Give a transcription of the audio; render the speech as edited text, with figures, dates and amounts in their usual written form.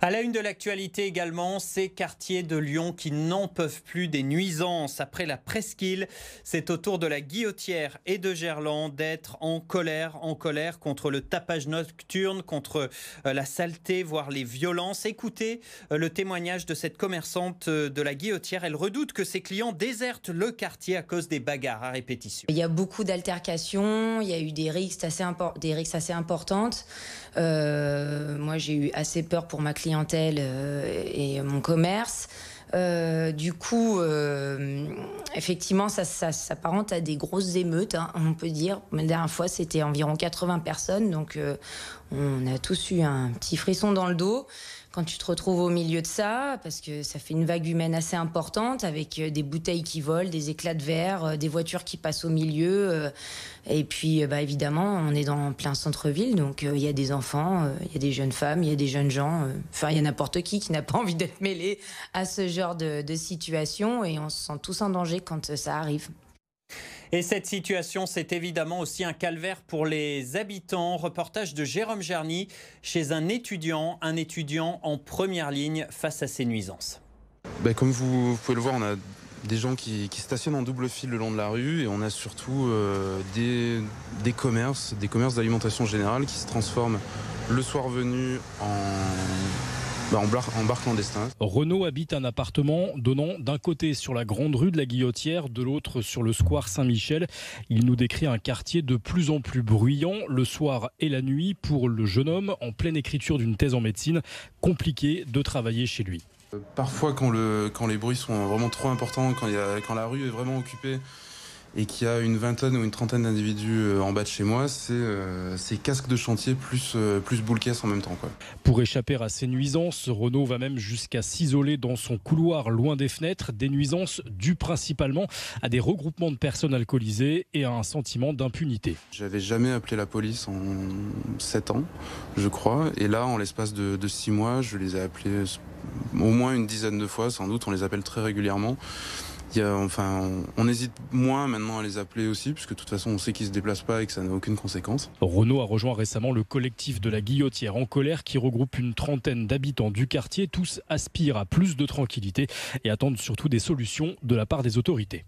À la une de l'actualité également, ces quartiers de Lyon qui n'en peuvent plus des nuisances. Après la presqu'île, c'est au tour de la Guillotière et de Gerland d'être en colère contre le tapage nocturne, contre la saleté, voire les violences. Écoutez le témoignage de cette commerçante de la Guillotière. Elle redoute que ses clients désertent le quartier à cause des bagarres à répétition. Il y a beaucoup d'altercations, il y a eu des rixes assez importantes. Moi, j'ai eu assez peur pour ma clientèle et mon commerce. Effectivement, ça s'apparente à des grosses émeutes, hein, on peut dire. La dernière fois, c'était environ 80 personnes, donc on a tous eu un petit frisson dans le dos quand tu te retrouves au milieu de ça, parce que ça fait une vague humaine assez importante, avec des bouteilles qui volent, des éclats de verre, des voitures qui passent au milieu. Et puis, évidemment, on est dans plein centre-ville, donc il y a des enfants, il y a des jeunes femmes, il y a des jeunes gens. Enfin, il y a n'importe qui n'a pas envie d'être mêlé à ce genre de situation, et on se sent tous en danger quand ça arrive. Et cette situation, c'est évidemment aussi un calvaire pour les habitants. Reportage de Jérôme Gerny chez un étudiant en première ligne face à ces nuisances. Comme vous pouvez le voir, on a des gens qui stationnent en double file le long de la rue, et on a surtout des commerces d'alimentation générale qui se transforment le soir venu en bar clandestin. Renaud habite un appartement donnant d'un côté sur la grande rue de la Guillotière, de l'autre sur le square Saint-Michel. Il nous décrit un quartier de plus en plus bruyant le soir et la nuit. Pour le jeune homme en pleine écriture d'une thèse en médecine, compliqué de travailler chez lui. Parfois, quand les bruits sont vraiment trop importants, quand la rue est vraiment occupée et qu'il y a une vingtaine ou une trentaine d'individus en bas de chez moi, c'est casque de chantier plus boule caisse en même temps, quoi. Pour échapper à ces nuisances, Renaud va même jusqu'à s'isoler dans son couloir loin des fenêtres. Des nuisances dues principalement à des regroupements de personnes alcoolisées et à un sentiment d'impunité. J'avais jamais appelé la police en 7 ans, je crois. Et là, en l'espace de 6 mois, je les ai appelés au moins une dizaine de fois, sans doute. On les appelle très régulièrement. On hésite moins maintenant à les appeler aussi, puisque de toute façon on sait qu'ils ne se déplacent pas et que ça n'a aucune conséquence. Renaud a rejoint récemment le collectif de la Guillotière en colère, qui regroupe une trentaine d'habitants du quartier. Tous aspirent à plus de tranquillité et attendent surtout des solutions de la part des autorités.